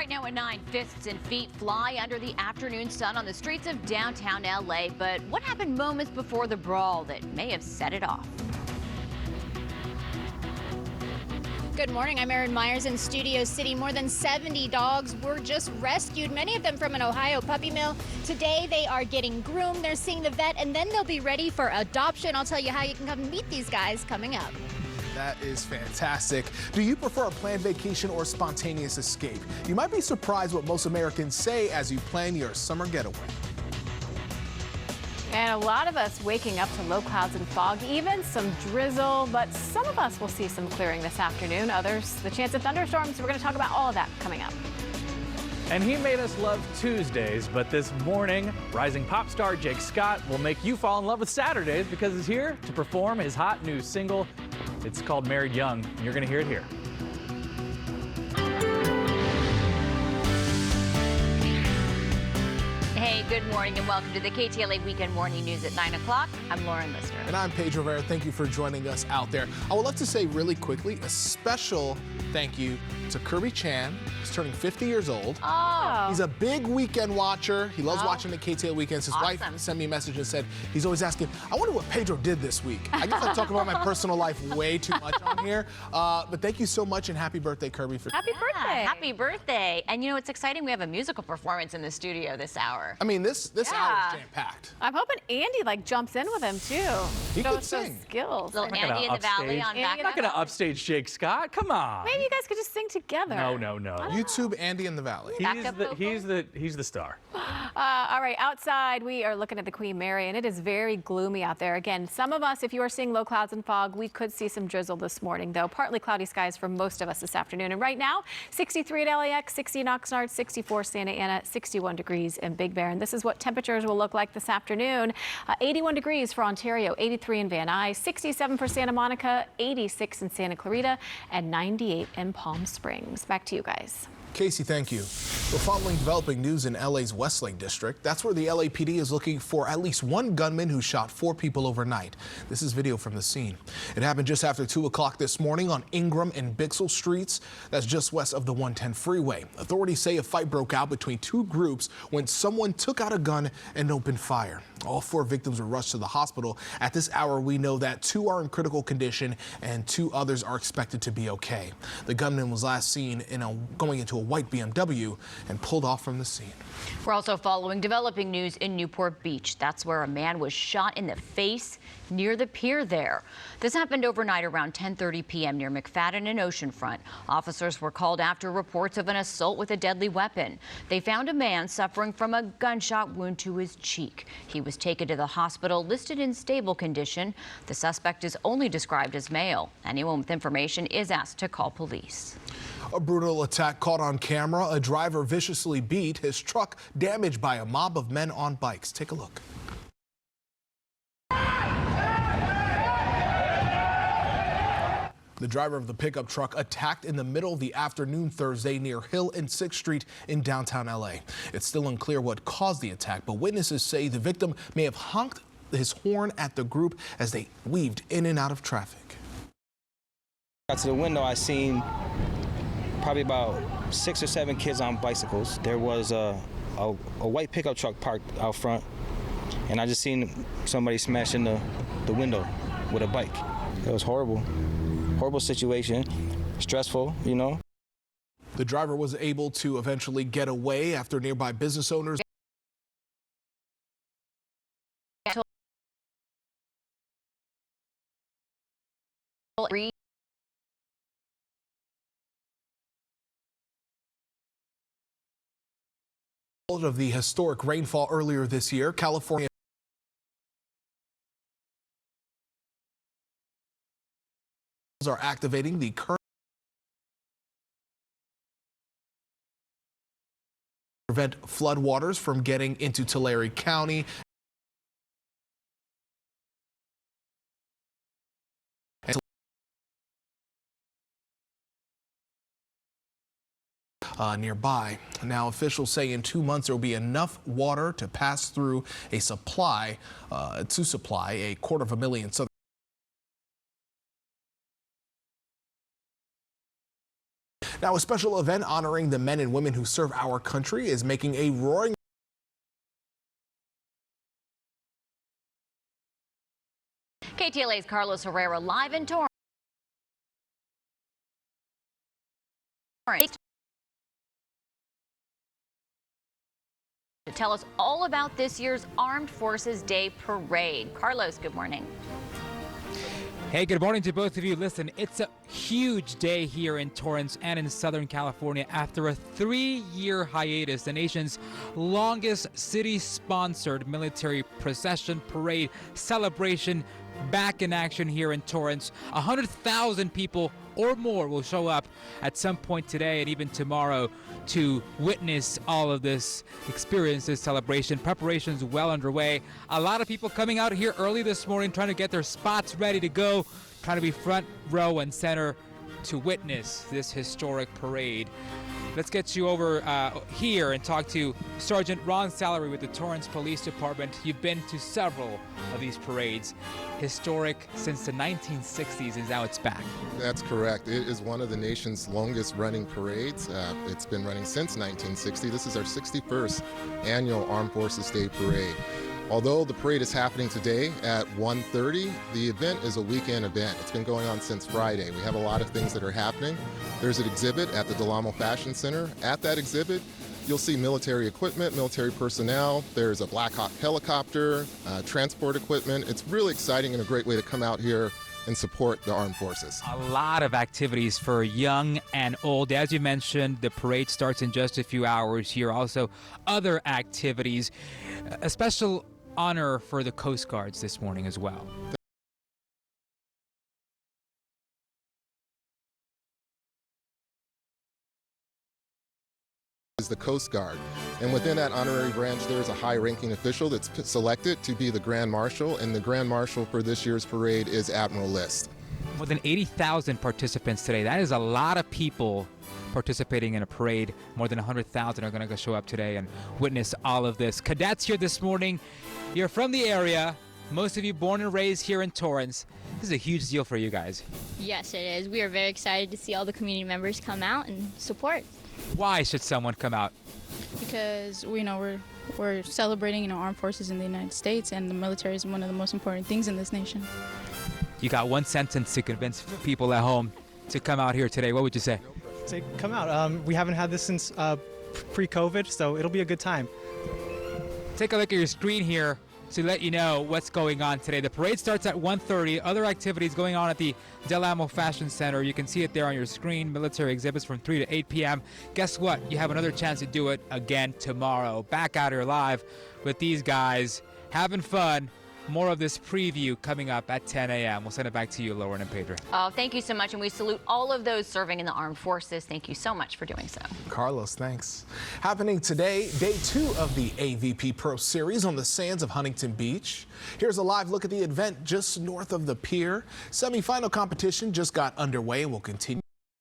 Right now at 9, fists and feet fly under the afternoon sun on the streets of downtown LA. But what happened moments before the brawl that may have set it off? Good morning. I'm Erin Myers in Studio City. More than 70 dogs were just rescued, many of them from an Ohio puppy mill. Today they are getting groomed. They're seeing the vet, and then they'll be ready for adoption. I'll tell you how you can come meet these guys coming up. That is fantastic. Do you prefer a planned vacation or spontaneous escape? You might be surprised what most Americans say as you plan your summer getaway. And a lot of us waking up to low clouds and fog, even some drizzle, but some of us will see some clearing this afternoon. Others, the chance of thunderstorms. We're going to talk about all of that coming up. And he made us love Tuesdays, but this morning, rising pop star Jake Scott will make you fall in love with Saturdays because he's here to perform his hot new single. It's called Married Young, and you're going to hear it here. Hey, good morning and welcome to the KTLA Weekend Morning News at 9 o'clock. I'm Lauren Lister. And I'm Paige Rivera. Thank you for joining us out there. I would like to say really quickly a special thank you to Kirby Chan. He's turning 50 years old. Oh. He's a big weekend watcher. He loves watching the KTLA weekends. His wife sent me a message and said he's always asking, I wonder what Pedro did this week. I guess I'm talking about my personal life way too much on here. But thank you so much and happy birthday, Kirby. Happy birthday. Happy birthday. And you know, it's exciting. We have a musical performance in the studio this hour. I mean, this hour is jam-packed. I'm hoping Andy jumps in with him too. He could Shows those sing. skills. Little Andy in the Valley on I'm not going to upstage Jake Scott. Come on. Maybe you guys could just sing together. No. YouTube Andy in the Valley. He's the star. All right, outside we are looking at the Queen Mary, and it is very gloomy out there. Again, some of us, if you are seeing low clouds and fog, we could see some drizzle this morning, though. Partly cloudy skies for most of us this afternoon. And right now, 63 at LAX, 60 in Oxnard, 64 Santa Ana, 61 degrees in Big Bear. And this is what temperatures will look like this afternoon. 81 degrees for Ontario, 83 in Van Nuys, 67 for Santa Monica, 86 in Santa Clarita, and 98 in Palm Springs. Back to you guys. Casey, thank you. We're following developing news in LA's Westlake district. That's where the LAPD is looking for at least one gunman who shot 4 people overnight. This is video from the scene. It happened just after 2 o'clock this morning on Ingram and Bixel Streets. That's just west of the 110 freeway. Authorities say a fight broke out between 2 groups when someone took out a gun and opened fire. All 4 victims were rushed to the hospital. At this hour, we know that 2 are in critical condition and 2 others are expected to be okay. The gunman was last seen going into a white BMW and pulled off from the scene. We're also following developing news in Newport Beach. That's where a man was shot in the face near the pier there. This happened overnight around 10:30 p.m. near McFadden and Oceanfront. Officers were called after reports of an assault with a deadly weapon. They found a man suffering from a gunshot wound to his cheek. He was taken to the hospital, listed in stable condition. The suspect is only described as male. Anyone with information is asked to call police. A brutal attack caught on camera. A driver viciously beat, his truck damaged by a mob of men on bikes. Take a look. The driver of the pickup truck attacked in the middle of the afternoon Thursday near Hill and 6th Street in downtown LA. It's still unclear what caused the attack, but witnesses say the victim may have honked his horn at the group as they weaved in and out of traffic. Out to the window, I seen probably about 6 or 7 kids on bicycles. There was a white pickup truck parked out front, and I just seen somebody smash in the window with a bike. It was horrible. Horrible situation, stressful, you know. The driver was able to eventually get away after nearby business owners of the historic rainfall earlier this year. California are activating the current prevent floodwaters from getting into Tulare County. Nearby. Now, officials say in 2 months there will be enough water to pass through a supply, a 250,000 Southern. Now, a special event honoring the men and women who serve our country is making a roaring KTLA's Carlos Herrera live in Torrance. To tell us all about this year's Armed Forces Day Parade. Carlos, good morning. Hey, good morning to both of you. Listen, it's a huge day here in Torrance and in Southern California after a 3-year hiatus. The nation's longest city-sponsored military procession, parade, celebration back in action here in Torrance. 100,000 people or more will show up at some point today and even tomorrow to witness all of this, experience this celebration. Preparations well underway. A lot of people coming out here early this morning trying to get their spots ready to go, trying to be front row and center to witness this historic parade. Let's get you over here and talk to Sergeant Ron Sallery with the Torrance Police Department. You've been to several of these parades. Historic since the 1960s, and now it's back. That's correct. It is one of the nation's longest running parades. It's been running since 1960. This is our 61st annual Armed Forces Day Parade. Although the parade is happening today at 1:30, the event is a weekend event. It's been going on since Friday. We have a lot of things that are happening. There's an exhibit at the Del Amo Fashion Center. At that exhibit, you'll see military equipment, military personnel. There's a Black Hawk helicopter, transport equipment. It's really exciting and a great way to come out here and support the armed forces. A lot of activities for young and old. As you mentioned, the parade starts in just a few hours here. Also, other activities. A special honor for the Coast Guards this morning as well. Is the Coast Guard, and within that honorary branch there's a high-ranking official that's selected to be the Grand Marshal, and the Grand Marshal for this year's parade is Admiral List. More than 80,000 participants today. That is a lot of people participating in a parade. More than 100,000 are going to show up today and witness all of this. Cadets here this morning. You're from the area. Most of you born and raised here in Torrance. This is a huge deal for you guys. Yes, it is. We are very excited to see all the community members come out and support. Why should someone come out? Because we're celebrating armed forces in the United States, and the military is one of the most important things in this nation. You got one sentence to convince people at home to come out here today. What would you say? Say come out. We haven't had this since pre-COVID, so it'll be a good time. Take a look at your screen here to let you know what's going on today. The parade starts at 1:30. Other activities going on at the Del Amo Fashion Center. You can see it there on your screen. Military exhibits from 3 to 8 p.m. Guess what? You have another chance to do it again tomorrow. Back out here live with these guys, having fun. More of this preview coming up at 10 a.m. We'll send it back to you, Lauren and Pedro. Oh, thank you so much, and we salute all of those serving in the armed forces. Thank you so much for doing so. Carlos, thanks. Happening today, day 2 of the AVP Pro Series on the sands of Huntington Beach. Here's a live look at the event just north of the pier. Semi-final competition just got underway and will continue.